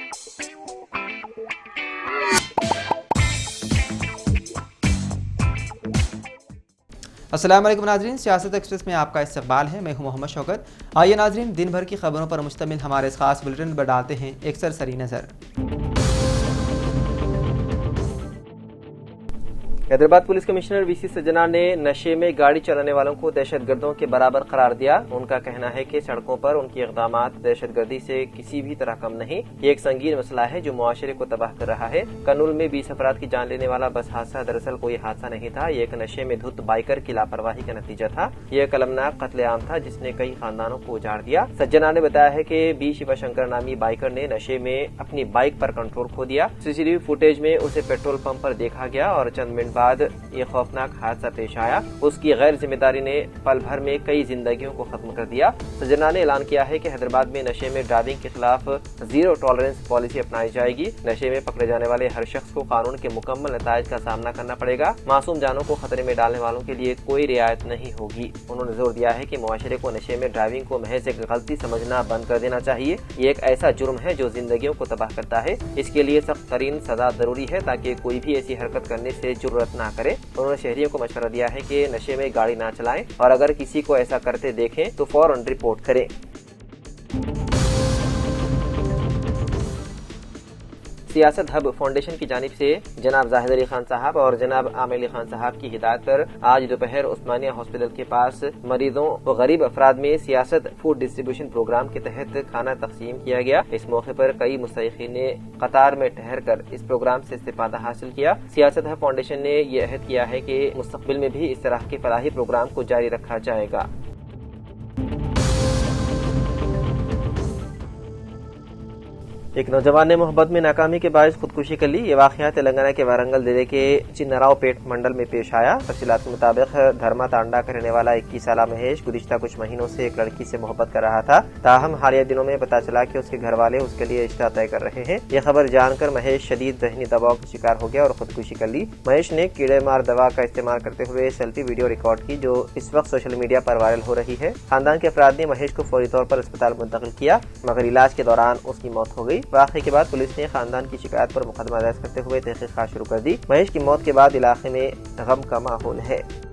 अस्सलाम वालेकुम नाज़रीन, सियासत एक्सप्रेस में आपका इस्तकबाल है। मैं हूं मोहम्मद शौकत। आइए नाज़रीन, दिन भर की खबरों पर मुश्तमिल हमारे इस खास बुलेटिन पर डालते हैं एक सरसरी नज़र। हैदराबाद पुलिस कमिश्नर वीसी सजना ने नशे में गाड़ी चलाने वालों को दहशतगर्दों के बराबर करार दिया। उनका कहना है कि सड़कों पर उनके इक़दामात दहशतगर्दी से किसी भी तरह कम नहीं। ये एक संगीन मसला है जो मुआशरे को तबाह कर रहा है। कर्नूल में 20 अफराद की जान लेने वाला बस हादसा दरअसल कोई हादसा नहीं था, ये एक नशे में धुत बाइकर की लापरवाही का नतीजा था। यह एक अलमनाक कत्लेआम था जिसने कई खानदानों को उजाड़ दिया। सज्जना ने बताया है कि बी शिवशंकर नामी बाइकर ने नशे में अपनी बाइक पर कंट्रोल खो दिया। सीसीटीवी फुटेज में उसे पेट्रोल पंप पर देखा गया और चंद मिनट बाद ये खौफनाक हादसा पेश आया। उसकी गैर जिम्मेदारी ने पल भर में कई जिंदगियों को खत्म कर दिया। सजना ने ऐलान किया है कि हैदराबाद में नशे में ड्राइविंग के खिलाफ जीरो टॉलरेंस पॉलिसी अपनाई जाएगी। नशे में पकड़े जाने वाले हर शख्स को कानून के मुकम्मल नताइज का सामना करना पड़ेगा। मासूम जानों को खतरे में डालने वालों के लिए कोई रियायत नहीं होगी। उन्होंने जोर दिया है कि मुआशरे को नशे में ड्राइविंग को महज एक गलती समझना बंद कर देना चाहिए। ये एक ऐसा जुर्म है जो जिंदगियों को तबाह करता है। इसके लिए सख्त तरीन सजा जरूरी है ताकि कोई भी ऐसी हरकत करने से जुर्रत ना करे। उन्होंने शहरियों को मशवरा दिया है कि नशे में गाड़ी ना चलाएं और अगर किसी को ऐसा करते देखें तो फौरन रिपोर्ट करें। सियासत हब फाउंडेशन की जानिब से जनाब जाहिद अली खान साहब और जनाब आमिर अली खान साहब की हिदायत पर आज दोपहर उस्मानिया हॉस्पिटल के पास मरीजों व गरीब अफराद में सियासत फूड डिस्ट्रीब्यूशन प्रोग्राम के तहत खाना तकसीम किया गया। इस मौके पर कई मुस्तहिकीन ने कतार में ठहर कर इस प्रोग्राम से इस्तिफादा हासिल किया। सियासत हब फाउंडेशन ने यह अहद किया है कि मुस्तकबिल में भी इस तरह के फलाही प्रोग्राम को जारी रखा जाएगा। एक नौजवान ने मोहब्बत में नाकामी के बायस खुदकुशी कर ली। ये वाकया तेलंगाना के वारंगल जिले के चिन्नरावपेट मंडल में पेश आया। तफसीलात के मुताबिक धर्मा तांडा का रहने वाला 21 साला महेश गुज़िश्ता कुछ महीनों से एक लड़की से मोहब्बत कर रहा था। ताहम हालिया दिनों में पता चला कि उसके घर वाले उसके लिए रिश्ता तय कर रहे हैं। यह खबर जानकर महेश शदीद ज़हनी दबाव का शिकार हो गया और खुदकुशी कर ली। महेश ने कीड़े मार दवा का इस्तेमाल करते हुए सेल्फी वीडियो रिकॉर्ड की जो इस वक्त सोशल मीडिया पर वायरल हो रही है। खानदान के अफराद ने महेश को फौरी तौर पर अस्पताल मुंतकिल किया मगर इलाज के दौरान उसकी मौत हो गई। वाक़े के बाद पुलिस ने खानदान की शिकायत पर मुकदमा दर्ज करते हुए तहकीकात शुरू कर दी। महेश की मौत के बाद इलाके में गम का माहौल है।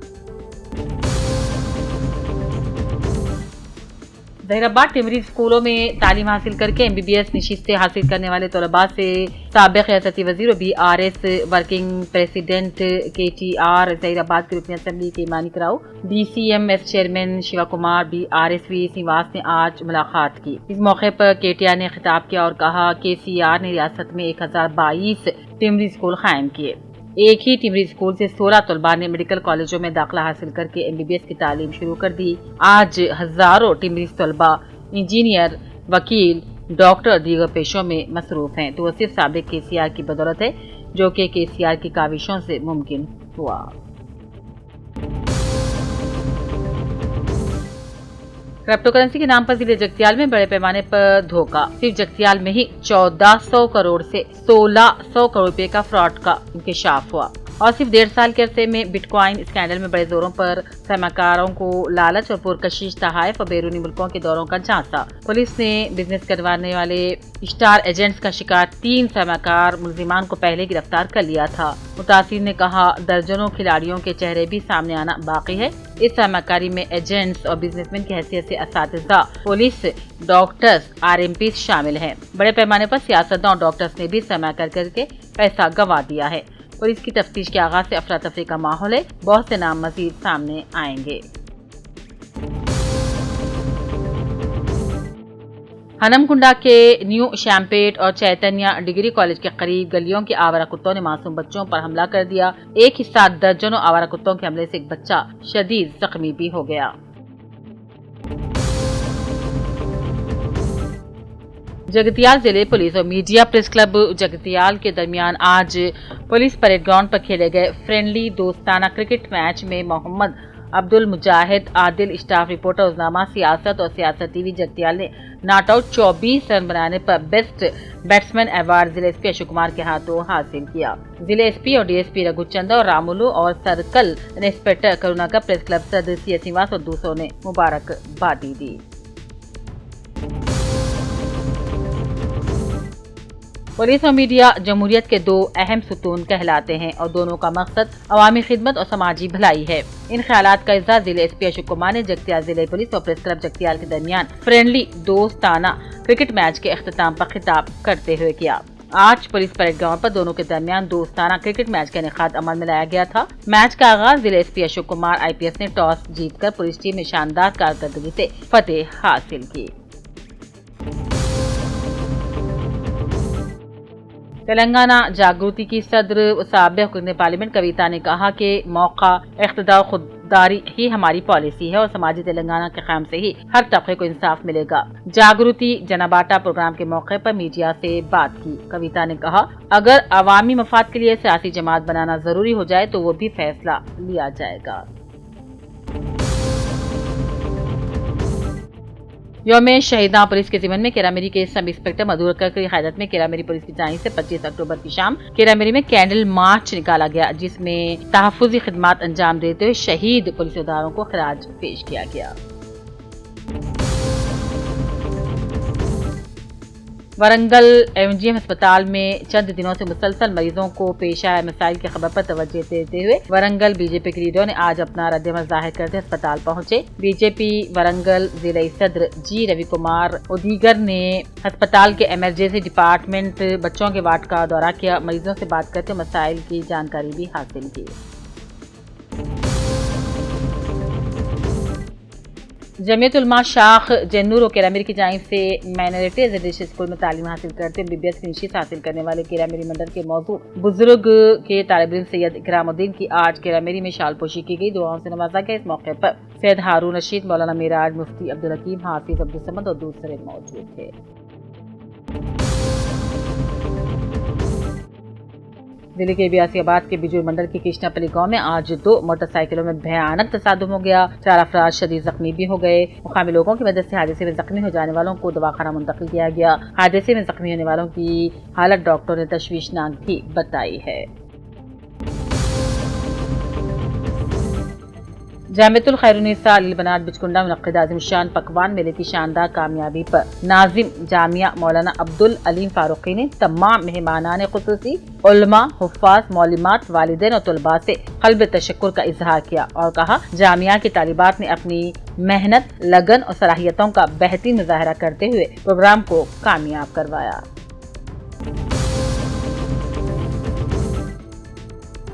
जहीराबाद टिमरी स्कूलों में तालीम हासिल करके MBBS नशिस्तें हासिल करने वाले तलबा से साबिक़ रियासती वज़ीर BRS working president KTR Zaheerabad की रुकन असम्बली के ईमानी कराओ DCMS chairman Shiva Kumar BRSV निवास ने आज मुलाकात की। इस मौके पर KTR ने खिताब किया और कहा KCR ने रियासत में 1022 टिमरी स्कूल कायम किए। एक ही टिमरी स्कूल से 16 तलबा ने मेडिकल कॉलेजों में दाखिला हासिल करके MBBS की तालीम शुरू कर दी। आज हजारों टिमरी तलबा इंजीनियर, वकील, डॉक्टर दीगर पेशों में मसरूफ हैं। तो वो सिर्फ साबिक KCR की बदौलत है जो कि KCR की काविशों से मुमकिन हुआ। क्रिप्टो करेंसी के नाम पर जिले जगतियाल में बड़े पैमाने पर धोखा। सिर्फ जगतियाल में ही 1400 करोड़ से 1600 करोड़ रुपए का फ्रॉड का इंकशाफ हुआ और सिर्फ 1.5 साल के अरसे में बिटकॉइन स्कैंडल में बड़े जोरों पर सरमाकारों को लालच और पुरकशिश तहाइफ और बैरूनी मुल्कों के दौरों का झांसा। पुलिस ने बिजनेस करवाने वाले स्टार एजेंट्स का शिकार 3 सरमाकार मुलजिमान को पहले गिरफ्तार कर लिया था। मुतासिर ने कहा दर्जनों खिलाड़ियों के चेहरे भी सामने आना बाकी है। इस सरमाकारी में एजेंट्स और बिजनेसमैन की हैसियत से असातिज़ा, पुलिस, डॉक्टर्स, RMPs शामिल हैं। बड़े पैमाने पर सियासतदान और डॉक्टर्स ने भी सरमाकार करके पैसा गंवा दिया है। पुलिस की तफ्तीश के आगाज से अफरा तफरी का माहौल है। बहुत से नाम मजीद सामने आएंगे। हनमकुंडा के न्यू शैम्पेट और चैतन्य डिग्री कॉलेज के करीब गलियों के आवारा कुत्तों ने मासूम बच्चों पर हमला कर दिया। एक ही साथ दर्जनों आवारा कुत्तों के हमले से एक बच्चा शदीद जख्मी भी हो गया। जगतियाल जिले पुलिस और मीडिया प्रेस क्लब जगतियाल के दरमियान आज पुलिस परेड ग्राउंड पर खेले गए फ्रेंडली दोस्ताना क्रिकेट मैच में मोहम्मद अब्दुल मुजाहिद आदिल स्टाफ रिपोर्टर उजनामा सियासत और सियासत TV जगतियाल ने नॉट आउट 24 रन बनाने पर बेस्ट बैट्समैन अवार्ड जिले SP अशोक कुमार के हाथों हासिल किया। जिले SP और DSP रघुचंदा और रामुलू और सर्कल इंस्पेक्टर करुणा का प्रेस क्लब सदस्य श्रीनिवास और दूसरों ने मुबारकबादी दी। पुलिस और मीडिया जमहूरियत के दो अहम सुतून कहलाते हैं और दोनों का मकसद अवामी खिदमत और समाजी भलाई है। इन ख्यालात का इज़हार जिले एसपी अशोक कुमार ने जगतियाल जिले पुलिस और प्रेस क्लब जगतियाल के दरमियान फ्रेंडली दोस्ताना क्रिकेट मैच के अख्ताम पर खिताब करते हुए किया। आज पुलिस परेड ग्राउंड पर दोनों के दरमियान दोस्ताना क्रिकेट मैच का इनेकाद अमल में लाया गया था। मैच का आगाज जिले एसपी अशोक कुमार आईपीएस ने टॉस जीतकर पुलिस टीम में शानदार कारकर्दगी से फतेह हासिल की। तेलंगाना जागृति की सदर साबिक़ पार्लियामेंट कविता ने कहा कि मौका इख्तिदार खुददारी ही हमारी पॉलिसी है और समाजी तेलंगाना के क़याम से ही हर तबके को इंसाफ मिलेगा। जागृति जनाबाटा प्रोग्राम के मौके पर मीडिया से बात की कविता ने कहा, अगर अवामी मफाद के लिए सियासी जमात बनाना जरूरी हो जाए तो वो भी फैसला लिया जाएगा। यौम शहीदा पुलिस के ज़िमन में केरामेरी के सब इंस्पेक्टर मधुकर की क़यादत में केरामेरी पुलिस की जानिब से 25 अक्टूबर की शाम केरामेरी में कैंडल मार्च निकाला गया, जिसमें तहफ़्फ़ुज़ी खिदमात अंजाम देते हुए शहीद पुलिसदारों को खराज पेश किया गया। वरंगल एमजीएम अस्पताल में चंद दिनों से मुसलसल मरीजों को पेश आए मसाइल की खबर पर तवज्जो देते हुए वरंगल बीजेपी के लीडरों ने आज अपना रद्दमल जाहिर करते अस्पताल पहुंचे। बीजेपी वरंगल जिले सदर जी रवि कुमार उदीगर ने अस्पताल के इमरजेंसी डिपार्टमेंट बच्चों के वार्ड का दौरा किया, मरीजों से बात करते मसाइल की जानकारी भी हासिल की। जमीयत उलमा शाख जन्नूर और केरामेरी की जानिब से माइनॉरिटी रेजिडेंशियल स्कूल में तालीम हासिल करते BBS की निशीत हासिल करने वाले केरामेरी मंडल के मौजू बुजुर्ग के तालिब इल्म सैयद इकरामुद्दीन की आज केरामेरी में शालपोशी की गई, दुआओं से नवाजा गया। इस मौके पर सैयद हारून रशीद, मौलाना मिराज, मुफ्ती अब्दुल हकीम, हाफिज अब्दुल समद और दूसरे मौजूद थे। जिले के बियासीबाद के बिजूर मंडल के कृष्णापल्ली गांव में आज 2 मोटरसाइकिलों में भयानक तसादुम हो गया। 4 अफराद शदीद जख्मी भी हो गए। मुकामी लोगों की मदद से हादसे में जख्मी हो जाने वालों को दवाखाना मुंतकिल किया गया। हादसे में जख्मी होने वालों की हालत डॉक्टरों ने तशवीशनाक भी बताई है। जामियतुल खैरुन्निसा लिलबनात बिचकुंडा मुनक्किद आज़िम शान पकवान मेले की शानदार कामयाबी पर नाजिम जामिया मौलाना अब्दुल अलीम फारूकी ने तमाम मेहमानान खुसूसी, उलमा, हुफ़्फ़ाज़, मौलिमात, वालिदैन और तुलबा से क़ल्ब तशक्कुर का इजहार किया और कहा, जामिया की तालिबात ने अपनी मेहनत, लगन और सलाहियतों का बेहतरीन मुज़ाहरा करते हुए प्रोग्राम को कामयाब करवाया।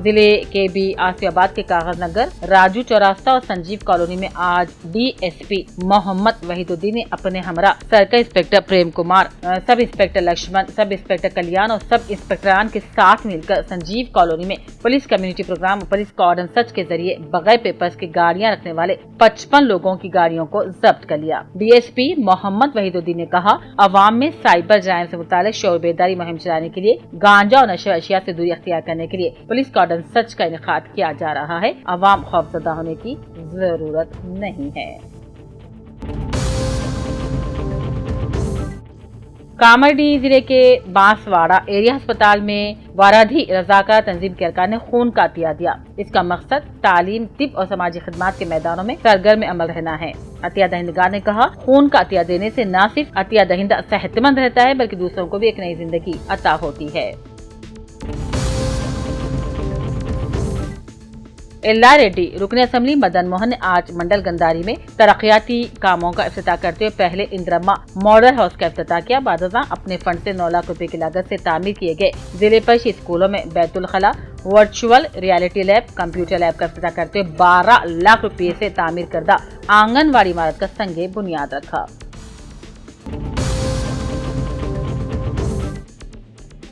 जिले के भी आसियाबाद के कागज नगर, राजू चौरास्ता और संजीव कॉलोनी में आज DSP मोहम्मद वहीदुद्दीन ने अपने हमरा circle inspector Prem Kumar, sub inspector Lakshman, sub inspector कल्याण और सब इंस्पेक्टरान के साथ मिलकर संजीव कॉलोनी में पुलिस कम्युनिटी प्रोग्राम और पुलिस कॉर्डन सर्च के जरिए बगैर पेपर्स की गाड़ियां रखने वाले 55 लोगों की गाड़ियों को जब्त कर लिया। DSP मोहम्मद वहीदुद्दीन ने कहा, अवाम में साइबर जराइम से मुतालिक शोर बेदारी मुहिम चलाने के लिए गांजा और नशे अशिया से दूरी अख्तियार करने के लिए पुलिस कॉर्डन सर्च का इनेकाद किया जा रहा है। अवाम खौफजदा होने की जरूरत नहीं है। कामारडी जिले के बांसवाड़ा एरिया अस्पताल में वाराधी रजाकार तंजीम के अरकान ने खून का अतिया दिया। इसका मकसद तालीम, तिब और समाजी खिदमात के मैदानों में सरगर्म अमल रहना है। अतिया दहिंदगार ने कहा, खून का अतिया देने से न सिर्फ अतिया दहिंदा सेहतमंद रहता है बल्कि दूसरों को भी एक नई जिंदगी अता होती है। एल्ला रेड्डी रुकन असम्बली मदन मोहन ने आज मंडल गंदारी में तरक्याती कामों का इफ्तिताह करते हुए पहले इंदिरम्मा मॉडल हाउस का इफ्तिताह किया। बादशाह अपने फंड से 9 लाख रुपए की लागत से तामीर किए गए जिले परिषद स्कूलों में बैतुल खला, virtual reality lab, computer lab का इफ्तिताह करते हुए 12 लाख रुपए से तामीर करदा आंगनवाड़ी इमारत का संगे बुनियाद रखा।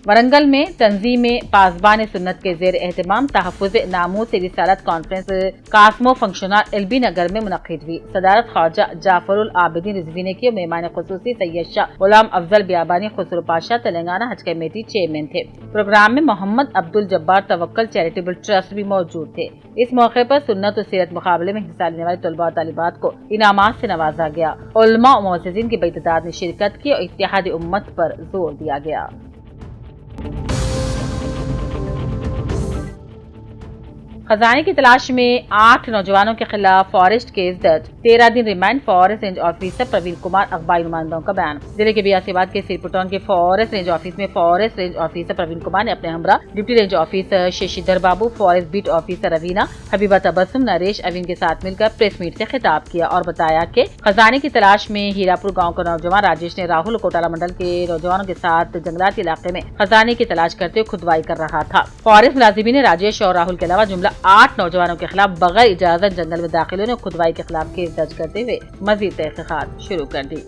वरंगल में तंजीम पासबान सुन्नत के जेर एहतमाम तहफ़्फ़ुज़ नामूस रिसालत कॉन्फ्रेंस कास्मो फंक्शनर एलबी नगर में मुनक़्क़िद हुई। सदारत ख्वाजा जाफरुल आबिदीन रिजवी ने की और मेहमान खुसूसी सैयद शाह गुलाम अफजल बियाबानी खुसरो पाशा तेलंगाना हज कमेटी चेयरमैन थे। प्रोग्राम में मोहम्मद अब्दुल जब्बार तवक्कल चैरिटेबल ट्रस्ट भी मौजूद थे। इस मौके पर सुन्नत और सीरत मुकाबले में हिस्सा लेने वाले तलबा और तालिबात को इनामात से नवाजा गया। उलमा और मुअज़्ज़िज़ीन की बड़ी तादाद ने शिरकत की और इत्तेहाद उम्मत पर जोर दिया गया। खजाने की तलाश में 8 नौजवानों के खिलाफ फॉरेस्ट केस दर्ज, 13 दिन remand. Forest range officer Praveen Kumar अखबारी नुमाइंदों का बयान। जिले के बियासीबाद के सिरपुटौन के फॉरेस्ट रेंज ऑफिस में forest range officer Praveen Kumar ने अपने हमरा deputy range officer Shashidhar Babu, forest beat officer Raveena, Habiba Tabassum, Naresh अवीन के साथ मिलकर प्रेस मीट से खिताब किया और बताया कि खजाने की तलाश में हीरापुर गाँव का नौजवान राजेश ने राहुल कोटाला मंडल के नौजवानों के साथ जंगलात इलाके में खजाने की तलाश करते हुए खुदवाई कर रहा था। फॉरेस्ट मुलाजिमीन ने राजेश और राहुल के अलावा जुमला 8 नौजवानों के खिलाफ बगैर इजाजत जंगल में दाखिल होने और खुदवाई के खिलाफ केस दर्ज करते हुए मजीद तहकीकात शुरू कर दी।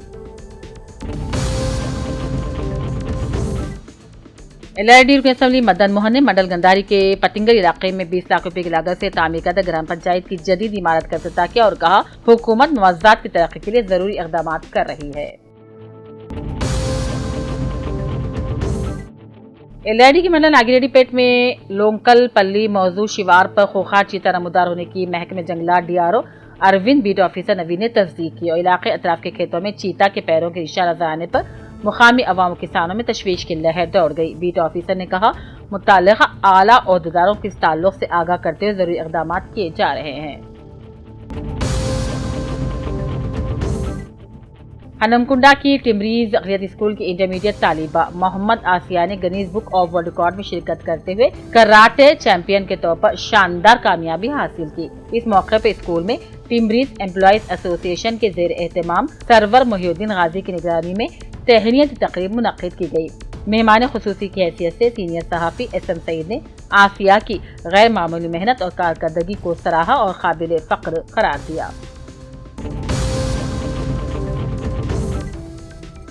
एलआरडी रुकन असम्बली मदन मोहन ने मंडल गंधारी के पतिंगर इलाके में 20 लाख रुपए की लागत से तामीर करदा ग्राम पंचायत की जदीद इमारत का इफ्तिताह किया और कहा, हुकूमत मुआवजात की तरक्की के लिए जरूरी इक़दाम कर रही है। एलआरडी की मंडल नागिरेड्डी पेट में लोंकल पल्ली मौजूद शिवार पर खोखा चीता नमूदार होने की महकमे जंगलात डीआरओ अरविंद बीट ऑफिसर नवीन ने तस्दीक की और इलाके अतराफ के खेतों में चीता के पैरों के निशान नजर आने पर मुकामी अवाम किसानों में तशवीश की लहर दौड़ गई। बीट ऑफिसर ने कहा, मुत्तल्लिक़ा आला ओहदेदारों के इस ताल्लुक से आगाह करते हुए जरूरी इक़दाम किए जा रहे हैं। हनमकुंडा की टिमरीज अक़लियत स्कूल की इंटरमीडिएट तालिबा मोहम्मद आसिया ने Guinness book of world record में शिरकत करते हुए कराटे चैंपियन के तौर पर शानदार कामयाबी हासिल की। इस मौके पर स्कूल में टिमरीज एम्प्लॉयज एसोसिएशन के ज़ेर एहतमाम सरवर मोहिउद्दीन गाजी की निगरानी में तहनीत तकरीब मुनक़्क़िद की गई। मेहमान खुसूसी की हैसियत से सीनियर सहाफ़ी एसएम सईद ने आसिया की गैर मामूली मेहनत और कारकर्दगी को सराहा और काबिल फ़ख्र करार दिया।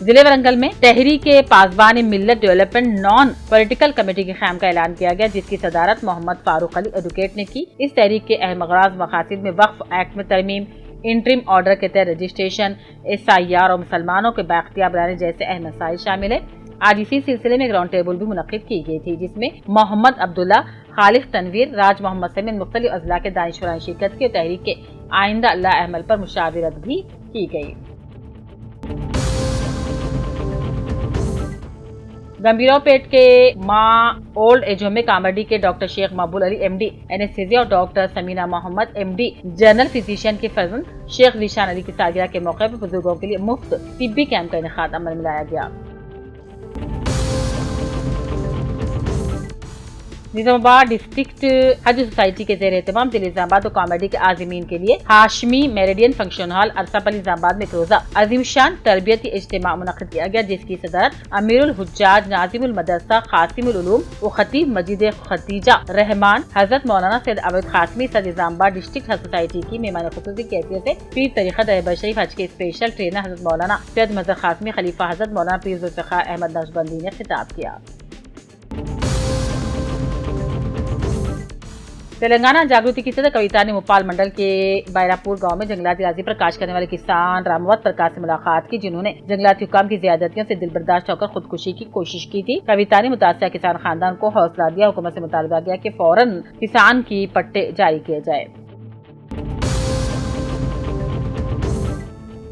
जिले वरंगल में तहरी के पासबान मिल्लत डेवलपमेंट नॉन पॉलिटिकल कमेटी के क़याम का ऐलान किया गया, जिसकी सदारत मोहम्मद फारूक अली एडवोकेट ने की। इस तहरीक के अहम गराज मकासद में वक्फ एक्ट में तरमीम, इंटरिम ऑर्डर के तहत रजिस्ट्रेशन, SIR और मुसलमानों के बाख्तियार बनाने जैसे अहम मसाइल शामिल है। आज इसी सिलसिले में एक राउंड टेबल भी मुनक़्क़िद की गई थी, जिसमें मोहम्मद अब्दुल्ला, खालिद तनवीर, राज मोहम्मद समेत मुख्तलिफ अज़ला के दानिशवरान शिरकत की। तहरीक के आइंदा अल्लाह अमल पर मुशावरत भी की गई। गंभीराव पेट के माँ ओल्ड एज होम में कामर्डी के doctor Shaikh Maqbool Ali MD anaesthesia और doctor Sameena Mohammed MD general physician के फर्जंद शेख ज़ीशान अली की सालगिरह के मौके पर बुजुर्गों के लिए मुफ्त तिब्बी कैंप का इनेकाद अमल में लाया गया। निजामाबाद डिस्ट्रिक्ट हज सोसाइटी के ज़ेर एहतमाम जिले निजामाबाद और कॉमेडी के आज़मीन के लिए Hashmi meridian function hall Arsapalli Nizamabad में रोजा अजीम शान तरबियती इज्तिमा मुनक़्क़िद किया गया, जिसकी सदारत अमीरुल हुज्जाज नाज़िमुल मदरसा क़ासिमुल उलूम व खतीब मस्जिद खतीजा रहमान हज़रत मौलाना सैयद अवैद क़ासिमी सदर निजामाबाद डिस्ट्रिक्ट हज सोसाइटी की मेहमान खुसूसी की हैसियत से पीर तरीक़त रहबर शरीफ हज के स्पेशल ट्रेनर हज़रत मौलाना सैयद मज़हर क़ासिमी खलीफा हज़रत मौलाना पीर ज़ुल्फ़िकार अहमद नक्शबंदी ने खिताब किया। तेलंगाना जागृति की सदर कविता ने भोपाल मंडल के बैरापुर गांव में जंगलाती राजी पर काश करने वाले किसान रामवत प्रकाश से मुलाकात की, जिन्होंने जंगलाती हुक्काम की ज्यादतियों से दिल बर्दाश्त होकर खुदकुशी की कोशिश की थी। कविता ने मुतासिर किसान खानदान को हौसला दिया। हुकूमत से मुतालबा किया कि फौरन किसान की पट्टे जारी किए जाए।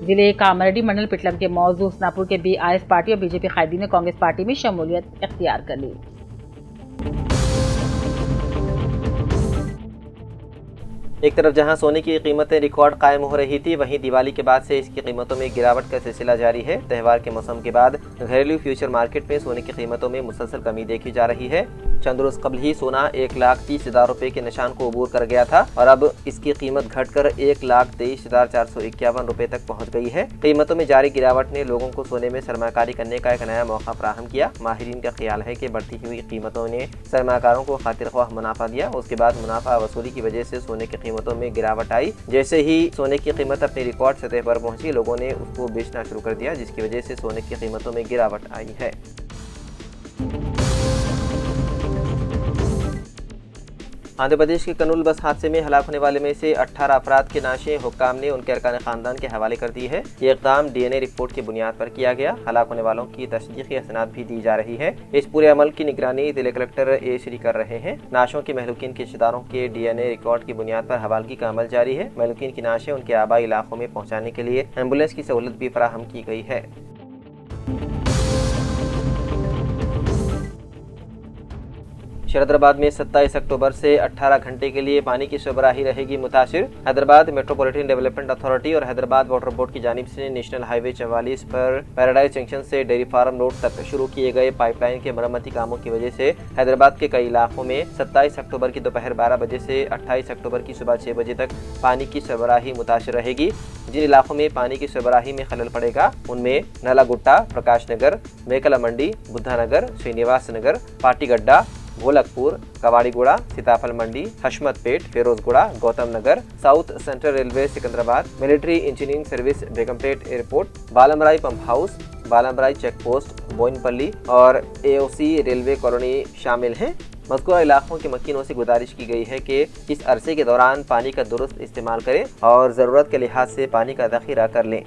जिले कामरेड्डी मंडल पिटलम के मौजूद हुस्नापुर के BRS पार्टी और BJP कायदीन ने कांग्रेस पार्टी में शमूलियत इख्तियार कर ली। एक तरफ जहां सोने की कीमतें रिकॉर्ड कायम हो रही थी, वहीं दिवाली के बाद से इसकी कीमतों में गिरावट का सिलसिला जारी है। त्यौहार के मौसम के बाद घरेलू फ्यूचर मार्केट में सोने की कीमतों में मुसलसल कमी देखी जा रही है। चंद रोज कबल ही सोना 1,30,000 रुपए के निशान को अबूर कर गया था और अब इसकी कीमत घटकर 1,23,451 रुपए तक पहुंच गई है। कीमतों में जारी गिरावट ने लोगों को सोने में सरमाकारी करने का एक नया मौका फराहम किया। माहिरीन का ख्याल है कि बढ़ती हुई कीमतों ने सरमाकारों को खातिरख्वाह मुनाफा दिया। उसके बाद मुनाफा वसूली की वजह से सोने की कीमतों में गिरावट आई। जैसे ही सोने की कीमत अपनी रिकॉर्ड सतह पर पहुंची, लोगों ने उसको बेचना शुरू कर दिया, जिसकी वजह से सोने की कीमतों में गिरावट आई है। आंध्र प्रदेश के कनूल बस हादसे में हलाक होने वाले में से 18 अफराद के नाशें हुक्काम ने उनके अरकान खानदान के हवाले कर दी है। ये इक़दाम DNA रिपोर्ट की बुनियाद पर किया गया। हलाक होने वालों की तस्दीकी असनाद भी दी जा रही है। इस पूरे अमल की निगरानी जिले कलेक्टर A श्री कर रहे हैं। नाशों के महलूकीन के रिश्तेदारों के DNA रिकॉर्ड की बुनियाद पर हवालगी का अमल जारी है। महलूकीन की नाशें उनके आबाई इलाकों में पहुँचाने के लिए एम्बुलेंस की सहूलत भी फराहम की गई है। शरदाबाद में 27 अक्टूबर से 18 घंटे के लिए पानी की सरबराही रहेगी मुतासिर। हैदराबाद मेट्रोपॉलिटन डेवलपमेंट अथॉरिटी और हैदराबाद वाटर बोर्ड की जानिब से नेशनल हाईवे 44 पर पैराडाइज जंक्शन से डेयरी फार्म रोड तक शुरू किए गए पाइपलाइन के मरम्मती कामों की वजह से हैदराबाद के कई इलाकों में 27 अक्टूबर की दोपहर 12 बजे से 28 अक्टूबर की सुबह 6 बजे तक पानी की सरबराही मुतासिर रहेगी। जिन इलाकों में पानी की सरबराही में खलल पड़ेगा उनमें नलागुट्टा, प्रकाश नगर, मेकला मंडी, बुद्धा नगर, श्रीनिवास नगर, पाटीगड्डा, Golakpur, Kawadiguda, Sitaphal Mandi, Hashmatpet, Ferozguda, Gautam Nagar, south central railway Secunderabad, military engineering service Begumpet airport, Balamrai pump house, Balamrai check post, Bowenpally और AOC रेलवे कॉलोनी शामिल हैं। मज़कूरा इलाकों के मकीनों से गुजारिश की गई है कि इस अरसे के दौरान पानी का दुरुस्त इस्तेमाल करें और ज़रूरत के लिहाज से पानी का ज़ख़ीरा कर लें।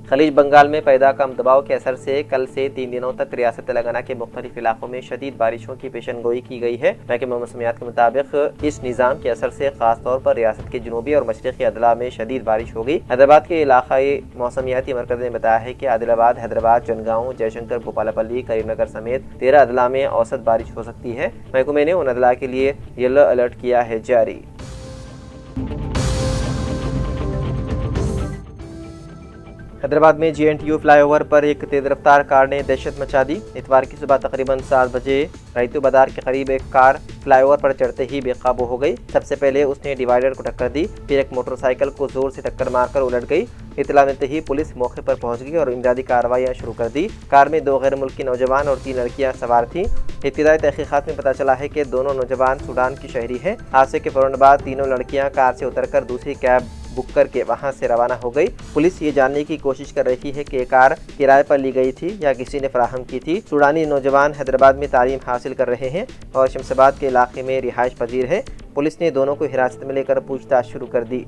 खलीज बंगाल में पैदा कम दबाव के असर से कल से 3 दिनों तक रियासत तेलंगाना के मुख्तलिफ इलाकों में शदीद बारिशों की पेशनगोई की गई है। महकमा मौसमियात के मुताबिक इस निज़ाम के असर से खास तौर पर रियासत के जनूबी और मशरक़ी अदला में शदीद बारिश होगी। हैदराबाद के इलाकाई मौसमियाती मरकज़ ने बताया है कि आदिलाबाद, हैदराबाद, जनगांव, जयशंकर, भोपालपल्ली, करीमनगर समेत 13 अदला में औसत बारिश हो सकती है। महकमे ने उन अदला के लिए येलो अलर्ट किया है जारी। हैदराबाद में GNTU फ्लाईओवर पर एक तेज रफ्तार कार ने दहशत मचा दी। इतवार की सुबह तकरीबन 7 बजे रईतु बाजार के करीब एक कार फ्लाईओवर पर चढ़ते ही बेकाबू हो गई। सबसे पहले उसने डिवाइडर को टक्कर दी, फिर एक मोटरसाइकिल को जोर से टक्कर मारकर उलट गई। इतला मिलते ही पुलिस मौके पर पहुंच गई और इमदादी कार्रवाइयां शुरू कर दी। कार में 2 गैर मुल्की नौजवान और 3 लड़कियां सवार थीं। इब्तिदाई तहकीकात में पता चला है कि दोनों नौजवान सूडान की शहरी हैं। हादसे के फौरन बाद तीनों लड़कियां कार से उतरकर दूसरी कैब बुक करके वहां से रवाना हो गई। पुलिस ये जानने की कोशिश कर रही है कि कार किराए पर ली गई थी या किसी ने फराहम की थी। सूडानी नौजवान हैदराबाद में तालीम हासिल कर रहे हैं और शमशाबाद के इलाके में रिहाइश पजीर है। पुलिस ने दोनों को हिरासत में लेकर पूछताछ शुरू कर दी।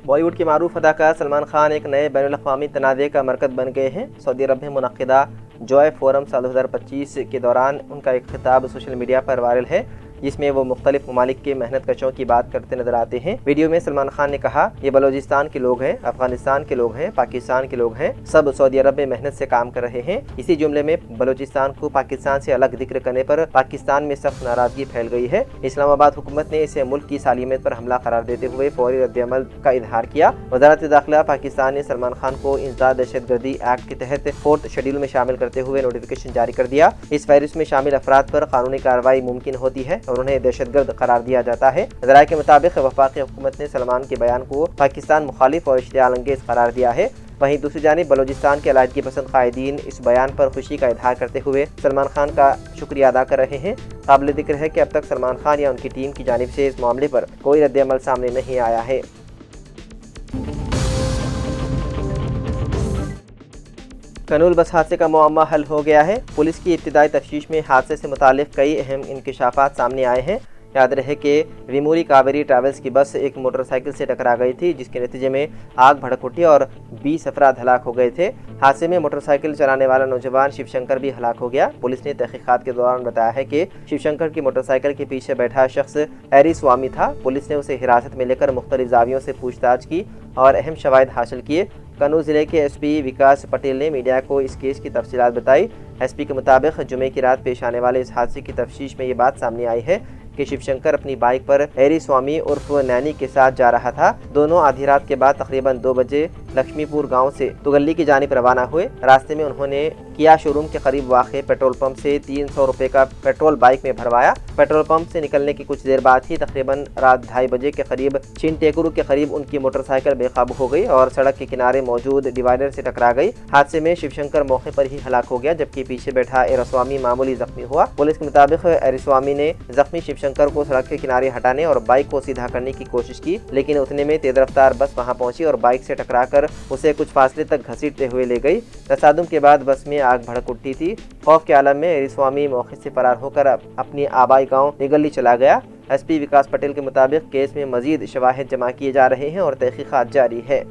बॉलीवुड के मारूफ अदाकार सलमान खान एक नए बैनुल-अक़वामी तनाज़े का मरकज़ बन गए हैं। सऊदी अरब में मुनक़िदा जॉय फोरम साल 2025 के दौरान उनका एक खिताब सोशल मीडिया पर वायरल है, जिसमें वो मुख्तलिफ ममालिक के मेहनत कशों की बात करते नजर आते हैं। वीडियो में सलमान खान ने कहा, ये बलोचिस्तान के लोग हैं, अफगानिस्तान के लोग हैं, पाकिस्तान के लोग हैं, सब सऊदी अरब में मेहनत से काम कर रहे हैं। इसी जुमले में बलोचिस्तान को पाकिस्तान से अलग जिक्र करने पर पाकिस्तान में सख्त नाराजगी फैल गई है। इस्लामाबाद हुकूमत ने इसे मुल्क की सालिमियत पर हमला करार देते हुए फौरी रद्द-ए-अमल का इजहार किया। वज़ारत दाखिला पाकिस्तान ने सलमान खान को इंसदाद दहशतगर्दी एक्ट के तहत 4th शेड्यूल में शामिल करते हुए नोटिफिकेशन जारी कर दिया। इस फहरिस्त में शामिल अफराद पर कानूनी कार्रवाई मुमकिन होती है और उन्हें दहशतगर्द करार दिया जाता है। ज़राए के मुताबिक वफाकी हुकूमत ने सलमान के बयान को पाकिस्तान मुखालिफ और इश्तिआल अंगेज करार दिया है। वहीं दूसरी जानिब बलोचिस्तान के अलायदगी पसंद कायदीन इस बयान पर खुशी का इजहार करते हुए सलमान खान का शुक्रिया अदा कर रहे हैं। काबिल जिक्र है कि अब तक सलमान खान या उनकी टीम की जानिब से इस मामले पर कोई रद्द-ए-अमल सामने नहीं आया है। कनूल बस हादसे का मुअम्मा हल हो गया है। पुलिस की इब्तिदाई तफ्तीश में हादसे से मुतालिक कई अहम इंकशाफात सामने आए हैं। याद रहे कि विमुरी कावेरी ट्रैवल्स की बस एक मोटरसाइकिल से टकरा गई थी, जिसके नतीजे में आग भड़क उठी और 20 अफराद हलाक हो गए थे। हादसे में मोटरसाइकिल चलाने वाला नौजवान शिवशंकर भी हलाक हो गया। पुलिस ने तहकीकात के दौरान बताया है कि शिवशंकर की मोटरसाइकिल के पीछे बैठा शख्स हैरी स्वामी था। पुलिस ने उसे हिरासत में लेकर मुख्तलिफ जावियों से पूछताछ की और अहम शवाहिद हासिल किए। कनूर ज़िले के SP विकास पटेल ने मीडिया को इस केस की तफसीलात बताई। SP के मुताबिक जुमे की रात पेश आने वाले इस हादसे की तफ्तीश में ये बात सामने आई है कि शिवशंकर अपनी बाइक पर हैरी स्वामी उर्फ नैनी के साथ जा रहा था। दोनों आधी रात के बाद तकरीबन 2 बजे लक्ष्मीपुर गांव से तुगल्ली की जानिब रवाना हुए। रास्ते में उन्होंने किया शोरूम के करीब वाक़े पेट्रोल पंप से 300 रुपये का पेट्रोल बाइक में भरवाया। पेट्रोल पंप से निकलने की कुछ देर बाद ही तकरीबन रात 2:30 बजे के करीब चिनटेकुरू के करीब उनकी मोटरसाइकिल बेकाबू हो गई और सड़क के किनारे मौजूद डिवाइडर से टकरा गई। हादसे में शिवशंकर मौके पर ही हलाक हो गया, जबकि पीछे बैठा एरस्वामी मामूली जख्मी हुआ। पुलिस के मुताबिक एरस्वामी ने जख्मी शिवशंकर को सड़क के किनारे हटाने और बाइक को सीधा करने की कोशिश की, लेकिन उतने में तेज रफ्तार बस वहां पहुंची और बाइक से टकराकर उसे कुछ फासले तक घसीटते हुए ले गई। तसादुम के बाद बस में आग भड़क उठी थी। खौफ के आलम में एरस्वामी मौके से फरार होकर अपनी आबाई गांव निगली चला गया। SP विकास पटेल के मुताबिक केस में मजीद शवाहिद जमा किए जा रहे हैं और तहकीकात जारी है।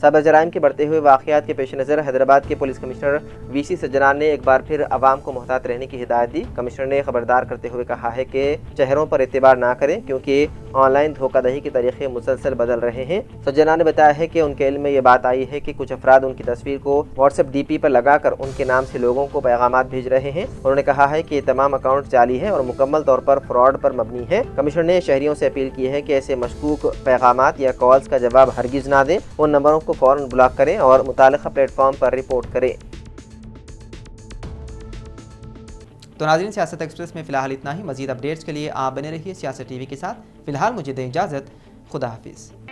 साइबर जराइम के बढ़ते हुए वाक़यात के पेश नज़र हैदराबाद के पुलिस कमिश्नर वीसी सज्जनान ने एक बार फिर आवाम को मुहतात रहने की हिदायत दी। कमिश्नर ने खबरदार करते हुए कहा है कि चेहरों पर एतबार ना करें क्योंकि ऑनलाइन धोखाधड़ी के तरीके मुसलसल बदल रहे हैं। सज्जनान ने बताया है कि उनके इल्म में ये बात आई है कि कुछ अफराद उनकी तस्वीर को व्हाट्सएप डीपी पर लगाकर उनके नाम से लोगों को पैगामात भेज रहे हैं। उन्होंने कहा है कि ये तमाम अकाउंट जाली है और मुकम्मल तौर पर फ्रॉड पर मबनी है। कमिश्नर ने शहरियों से अपील की है कि ऐसे मशकूक पैगामात या कॉल्स का जवाब हरगिज ना दें, उन नंबरों को फौरन ब्लॉक करें और मुतालिका प्लेटफॉर्म पर रिपोर्ट करें। तो नाज़रीन, सियासत एक्सप्रेस में फ़िलहाल इतना ही। मज़ीद अपडेट्स के लिए आप बने रहिए सियासत टीवी के साथ। फ़िलहाल मुझे दें इजाज़त। खुदा हाफिज़।